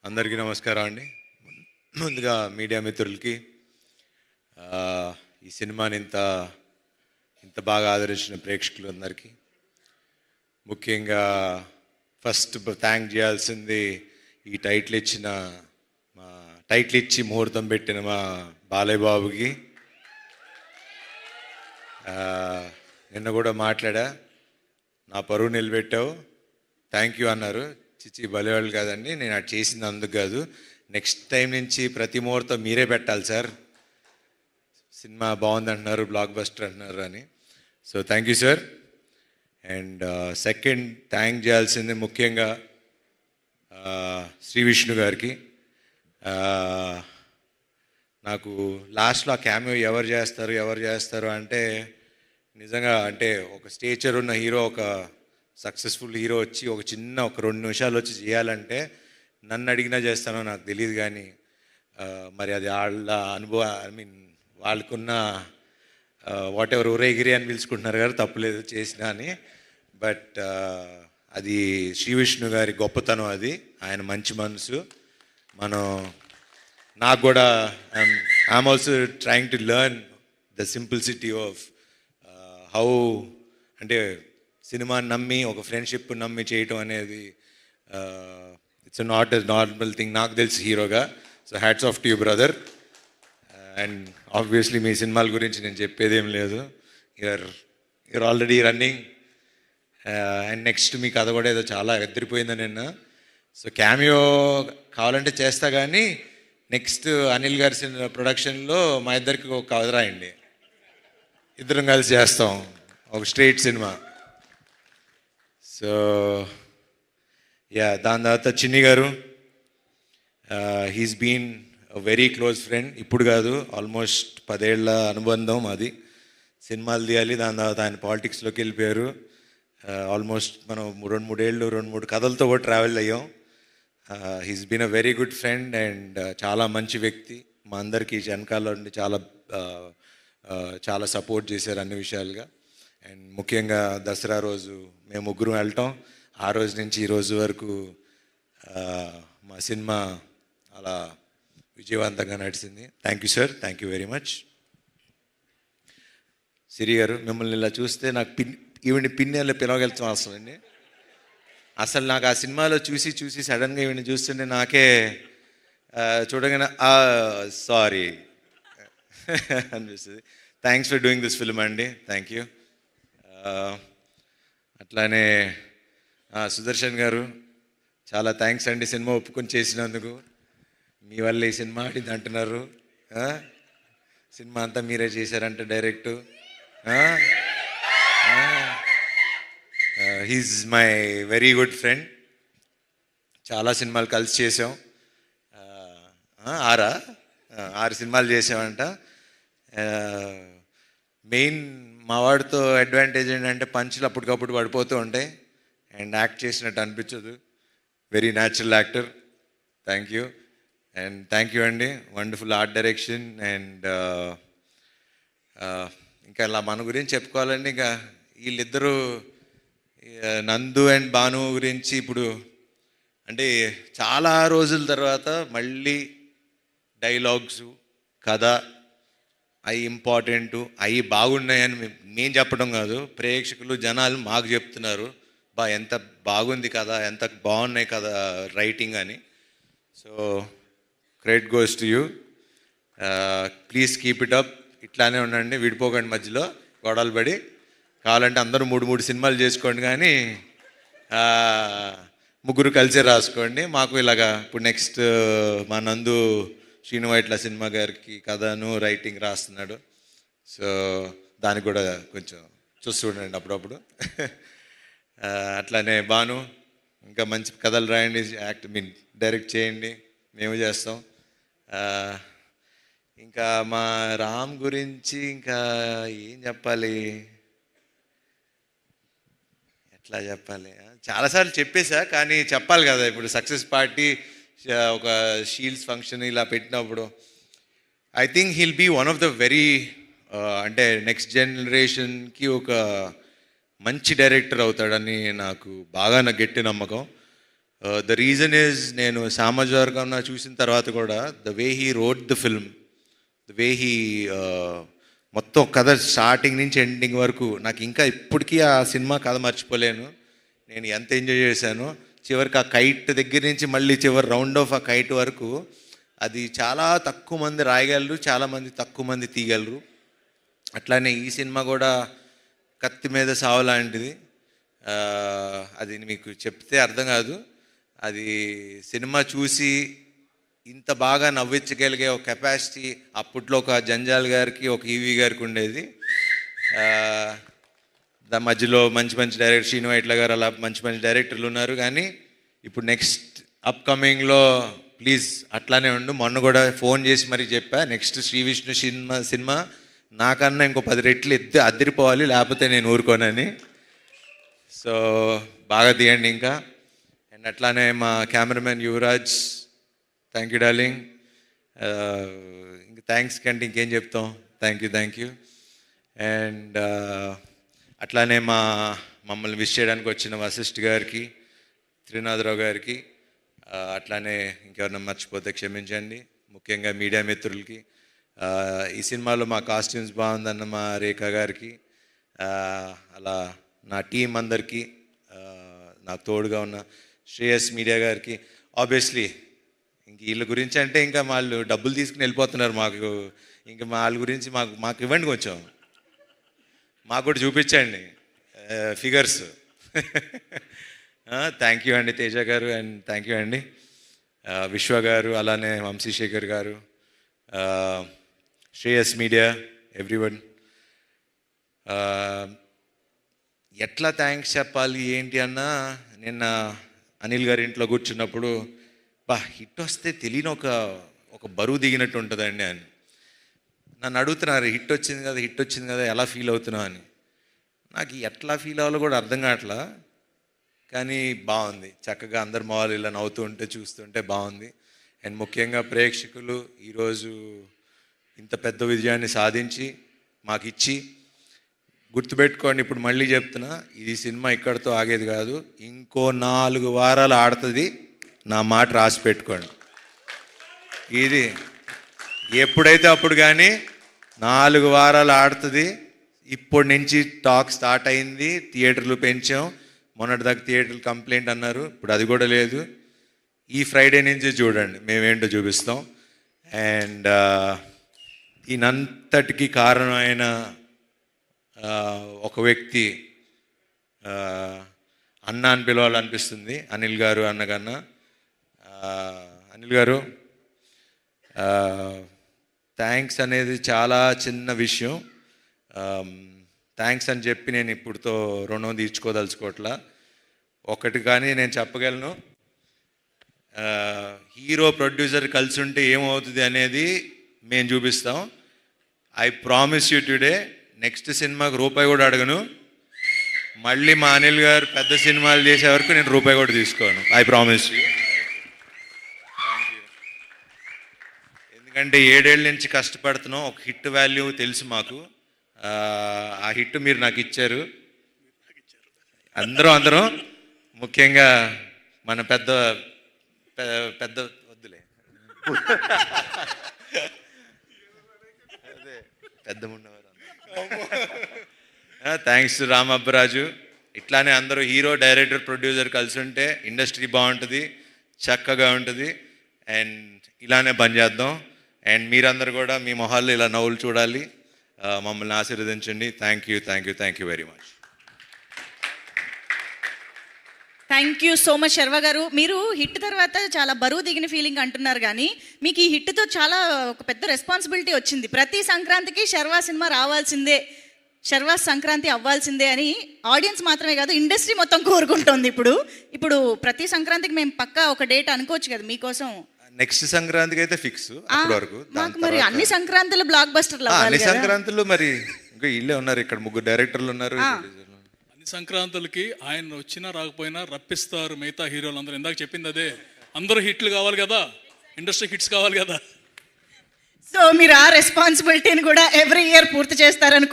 అందరికీ నమస్కారం అండి. ముందుగా మీడియా మిత్రులకి ఈ సినిమాని ఇంత ఇంత బాగా ఆదరించిన ప్రేక్షకులందరికీ ముఖ్యంగా ఫస్ట్ థ్యాంక్ చేయాల్సింది ఈ టైటిల్ ఇచ్చిన మా టైటిల్ ఇచ్చి ముహూర్తం పెట్టిన మా బాలయ్య బాబుకి. నిన్న కూడా మాట్లాడా, నా పరువు నిలబెట్టావు, థ్యాంక్ యూ అన్నారు. చిచ్చి బలివాళ్ళు కాదండి, నేను అది చేసింది అందుకు కాదు, నెక్స్ట్ టైం నుంచి ప్రతి ముహూర్తం మీరే పెట్టాలి సార్, సినిమా బాగుంది అంటున్నారు, బ్లాక్ బస్టర్ అంటున్నారు అని. So thank you sir. And second thank చేయాల్సింది ముఖ్యంగా శ్రీ విష్ణు గారికి. నాకు లాస్ట్లో ఆ క్యామియో ఎవరు చేస్తారు అంటే నిజంగా అంటే ఒక స్టేచర్ ఉన్న హీరో, ఒక సక్సెస్ఫుల్ హీరో వచ్చి ఒక 2 నిమిషాలు వచ్చి చేయాలంటే నన్ను అడిగినా చేస్తానో నాకు తెలియదు. కానీ మరి అది వాళ్ళ అనుభవం, వాళ్ళకున్న వాట్ ఎవర్ ఊరేగిరి అని పిలుచుకుంటున్నారు కదా, తప్పులేదు చేసినా అని. బట్ అది శ్రీ విష్ణు గారి గొప్పతనం, అది ఆయన మంచి మనసు. నాకు కూడా I'm also trying to learn the simplicity of how, అంటే సినిమాని నమ్మి ఒక ఫ్రెండ్షిప్ నమ్మి చేయటం అనేది it's not a normal thing నాకు తెలిసి హీరోగా. So hats off to you brother. And obviously మీ సినిమాల గురించి నేను చెప్పేది ఏం లేదు, you are already running. And next మీ కథ కూడా ఏదో చాలా ఎదిరిపోయిందని నిన్న. సో క్యామియో కావాలంటే చేస్తా, కానీ నెక్స్ట్ అనిల్ గారి ప్రొడక్షన్లో మా ఇద్దరికి ఒక కథ రాయండి, ఇద్దరం కలిసి చేస్తాం ఒక స్ట్రైట్ సినిమా. సో దాని తర్వాత చిన్ని గారు, he's been very close friend. ఇప్పుడు కాదు, ఆల్మోస్ట్ 10 ఏళ్ల అనుబంధం అది. సినిమాలు తీయాలి, దాని తర్వాత ఆయన పాలిటిక్స్లోకి వెళ్ళిపోయారు. ఆల్మోస్ట్ మనం 2-3 ఏళ్ళు 2-3 కథలతో కూడా ట్రావెల్ అయ్యాం. He's been a very good friend and చాలా మంచి వ్యక్తి. మా అందరికీ వెనకాల ఉండి చాలా సపోర్ట్ చేశారు అన్ని విషయాలుగా. అండ్ ముఖ్యంగా దసరా రోజు మేము ముగ్గురు వెళ్ళటం, ఆ రోజు నుంచి ఈ రోజు వరకు మా సినిమా అలా విజయవంతంగా నడిచింది. Thank you sir, thank you very much. Siri garu, మిమ్మల్ని ఇలా చూస్తే నాకు ఈవిని పిన్నెల్లో పిలవగలుగుతాం అసలు. అసలు నాకు ఆ సినిమాలో చూసి సడన్గా ఈవిని చూస్తుంటే నాకే చూడగానే సారీ అనిపిస్తుంది. Thanks for doing this film అండి, థ్యాంక్ యూ. అట్లానే సుదర్శన్ గారు, చాలా థ్యాంక్స్ అండి సినిమా ఒప్పుకొని చేసినందుకు. మీ వల్ల ఈ సినిమా ఆడింది అంటున్నారు, సినిమా అంతా మీరే చేశారంట direct. He's my very good friend, చాలా సినిమాలు కలిసి చేసాం. 6 సినిమాలు చేసామంట. మెయిన్ మా వాడితో అడ్వాంటేజ్ ఏంటంటే పంచులు అప్పటికప్పుడు పడిపోతూ ఉంటాయి అండ్ యాక్ట్ చేసినట్టు అనిపించదు. Very natural actor, thank you. And thank you అండి, వండర్ఫుల్ ఆర్ట్ డైరెక్షన్. అండ్ ఇంకా ఇలా మన గురించి చెప్పుకోవాలండి, ఇంకా వీళ్ళిద్దరూ నందు అండ్ భాను గురించి ఇప్పుడు అంటే చాలా రోజుల తర్వాత మళ్ళీ డైలాగ్స్, కథ అవి ఇంపార్టెంటు, అవి బాగున్నాయని మేము చెప్పడం కాదు, ప్రేక్షకులు జనాలు మాకు చెప్తున్నారు, ఎంత బాగుంది కదా, ఎంత బాగున్నాయి కదా రైటింగ్ అని. So credit goes to you. Please keep it up, ఇట్లానే ఉండండి, విడిపోకండి, మధ్యలో గొడవలు పడి. కావాలంటే అందరూ 3 సినిమాలు చేసుకోండి, కానీ ముగ్గురు కలిసే రాసుకోండి. మాకు ఇలాగా ఇప్పుడు నెక్స్ట్ మా నందు శ్రీను వైట్ల సినిమా గారికి కథను రైటింగ్ రాస్తున్నాడు. సో దానికి కూడా కొంచెం చూస్తూ ఉండండి అప్పుడప్పుడు. అట్లానే భాను, ఇంకా మంచి కథలు రాయండి, డైరెక్ట్ చేయండి, మేము చేస్తాం. ఇంకా మా రామ్ గురించి ఇంకా ఏం చెప్పాలి, ఎట్లా చెప్పాలి, చాలాసార్లు చెప్పేశా, కానీ చెప్పాలి కదా. ఇప్పుడు సక్సెస్ పార్టీ ఒక షీల్డ్స్ ఫంక్షన్ ఇలా పెట్టినప్పుడు I think he'll be one of the very అంటే నెక్స్ట్ జనరేషన్కి ఒక మంచి డైరెక్టర్ అవుతాడని నాకు గట్టి నమ్మకం. ద రీజన్ ఈజ్ నేను సామాజిక చూసిన తర్వాత కూడా the way he wrote the film, the way he మొత్తం కథ స్టార్టింగ్ నుంచి ఎండింగ్ వరకు నాకు ఇంకా ఇప్పటికీ ఆ సినిమా కథ మర్చిపోలేను. నేను ఎంత ఎంజాయ్ చేశాను. చివరికి ఆ కైట్ దగ్గర నుంచి మళ్ళీ చివరి రౌండ్ ఆఫ్ ఆ కైట్ వరకు అది చాలా తక్కువ మంది రాయగలరు, చాలామంది తక్కువ మంది తీయగలరు. అట్లానే ఈ సినిమా కూడా కత్తి మీద సావు లాంటిది. అది మీకు చెప్తే అర్థం కాదు. అది సినిమా చూసి ఇంత బాగా నవ్వించగలిగే ఒక కెపాసిటీ అప్పట్లో ఒక జంజాల్ గారికి, ఒక ఈవీ గారికి ఉండేది. దాని మధ్యలో మంచి మంచి డైరెక్టర్ శ్రీను వైట్ల గారు అలా మంచి మంచి డైరెక్టర్లు ఉన్నారు. కానీ ఇప్పుడు నెక్స్ట్ అప్కమింగ్లో ప్లీజ్ అట్లానే ఉండు. మొన్న కూడా ఫోన్ చేసి మరీ చెప్పా, నెక్స్ట్ శ్రీ విష్ణు సినిమా నాకన్నా ఇంకో 10 రెట్లు అద్దరిపోవాలి, లేకపోతే నేను ఊరుకోనని. సో బాగా తీయండి ఇంకా. అండ్ అట్లానే మా cameraman Yuvraj, thank you darling. ఇంక థ్యాంక్స్ కంటే ఇంకేం చెప్తాం. Thank you. అండ్ అట్లానే మమ్మల్ని విష్ చేయడానికి వచ్చిన వశిష్ఠ్ గారికి, త్రినాథరావు గారికి, అట్లానే ఇంకెవరన్నా మర్చిపోతే క్షమించండి. ముఖ్యంగా మీడియా మిత్రులకి, ఈ సినిమాలో మా కాస్ట్యూమ్స్ బాగుందన్న మా రేఖ గారికి, అలా నా టీం అందరికీ, నాకు తోడుగా ఉన్న శ్రేయస్ మీడియా గారికి. ఆబ్వియస్లీ ఇంక వీళ్ళ గురించి అంటే ఇంకా వాళ్ళు డబ్బులు తీసుకుని వెళ్ళిపోతున్నారు. మాకు ఇంకా వాళ్ళ గురించి మాకు ఇవ్వండి, కొంచెం మాకు కూడా చూపించండి ఫిగర్స్. థ్యాంక్ యూ అండి తేజ గారు, అండ్ థ్యాంక్ యూ అండి విశ్వ గారు, అలానే వంశీశేఖర్ గారు, శ్రేయస్ మీడియా, ఎవ్రీవన్. ఎట్లా థ్యాంక్స్ చెప్పాలి ఏంటి అన్నా, నిన్న అనిల్ గారి ఇంట్లో కూర్చున్నప్పుడు హిట్ వస్తే తెలియని ఒక బరువు దిగినట్టు ఉంటుందండి అని నన్ను అడుగుతున్నారు. హిట్ వచ్చింది కదా ఎలా ఫీల్ అవుతున్నావు అని. నాకు ఎట్లా ఫీల్ అవ్వాలో కూడా అర్థం కావట్లా. కానీ బాగుంది, చక్కగా అందరు మొహాలు ఇలా నవ్వుతూ ఉంటే చూస్తుంటే బాగుంది. అండ్ ముఖ్యంగా ప్రేక్షకులు ఈరోజు ఇంత పెద్ద విజయాన్ని సాధించి మాకు ఇచ్చి, గుర్తుపెట్టుకోండి, ఇప్పుడు మళ్ళీ చెప్తున్నా, ఇది సినిమా ఇక్కడితో ఆగేది కాదు, ఇంకో 4 వారాలు ఆడుతుంది. నా మాట రాసి పెట్టుకోండి. ఇది ఎప్పుడైతే అప్పుడు కానీ 4 వారాలు ఆడుతుంది. ఇప్పటి నుంచి టాక్ స్టార్ట్ అయింది, థియేటర్లు పెంచాం. మొన్నటిదాకా థియేటర్లు కంప్లైంట్ అన్నారు, ఇప్పుడు అది కూడా లేదు. ఈ ఫ్రైడే నుంచి చూడండి మేమేంటో చూపిస్తాం. అండ్ దీనంతటికి కారణమైన ఒక వ్యక్తి అన్న అని పిలవాలనిపిస్తుంది, అనిల్ గారు అన్నకన్నా. అనిల్ గారు, థ్యాంక్స్ అనేది చాలా చిన్న విషయం. థ్యాంక్స్ అని చెప్పి నేను ఇప్పుడుతో రుణం తీర్చుకోదలుచుకోవట్లా. ఒకటి కానీ నేను చెప్పగలను, హీరో ప్రొడ్యూసర్ కలిసి ఉంటే ఏమవుతుంది అనేది మేము చూపిస్తాం. I promise you today, next సినిమాకి రూపాయి కూడా అడగను. మళ్ళీ మా అనిల్ గారు పెద్ద సినిమాలు చేసే వరకు నేను రూపాయి కూడా తీసుకోను. I promise you. ఎందుకంటే 7 ఏళ్ళ నుంచి కష్టపడుతున్నాం. ఒక హిట్ వాల్యూ తెలుసు మాకు. ఆ హిట్ మీరు నాకు ఇచ్చారు. అందరం ముఖ్యంగా మన పెద్ద వద్దులే, అదే పెద్ద ఉన్నవారు. Thanks to Ramabbaraju. ఇట్లానే అందరూ హీరో, డైరెక్టర్, ప్రొడ్యూసర్ కలిసి ఉంటే ఇండస్ట్రీ బాగుంటుంది, చక్కగా ఉంటుంది. అండ్ ఇలానే పని చేద్దాం. అండ్ మీరందరూ కూడా మీ మొహాల్లో ఇలా నవ్వులు చూడాలి. మమ్మల్ని ఆశీర్వదించండి. Thank you very much. Thank you so much Sharva garu. మీరు హిట్ తర్వాత చాలా బరువు దిగిన ఫీలింగ్ అంటున్నారు, కానీ మీకు ఈ హిట్తో చాలా ఒక పెద్ద రెస్పాన్సిబిలిటీ వచ్చింది. ప్రతి సంక్రాంతికి శర్వా సినిమా రావాల్సిందే, శర్వా సంక్రాంతి అవ్వాల్సిందే అని ఆడియన్స్ మాత్రమే కాదు, ఇండస్ట్రీ మొత్తం కోరుకుంటోంది. ఇప్పుడు ప్రతి సంక్రాంతికి మేము పక్కా ఒక డేట్ అనుకోవచ్చు కదా మీకోసం. నెక్స్ట్ సంక్రాంతికి అయితే ఫిక్స్. వరకు మాకు మరి అన్ని సంక్రాంతులు బ్లాక్ బస్టర్లు అన్ని సంక్రాంతులు మరి ఇంకా ఇల్లే ఉన్నారు, ఇక్కడ 3 డైరెక్టర్లు ఉన్నారు. అన్ని సంక్రాంతులకి ఆయన వచ్చినా రాకపోయినా రప్పిస్తారు మిగతా హీరోలు అందరూ. ఇందాక చెప్పింది అదే, అందరూ హిట్లు కావాలి కదా, ఇండస్ట్రీ హిట్స్ కావాలి కదా. సో మీరు ఆ రెస్పాన్సిబిలిటీని కూడా ఎవ్రీ ఇయర్ పూర్తి చేస్తారని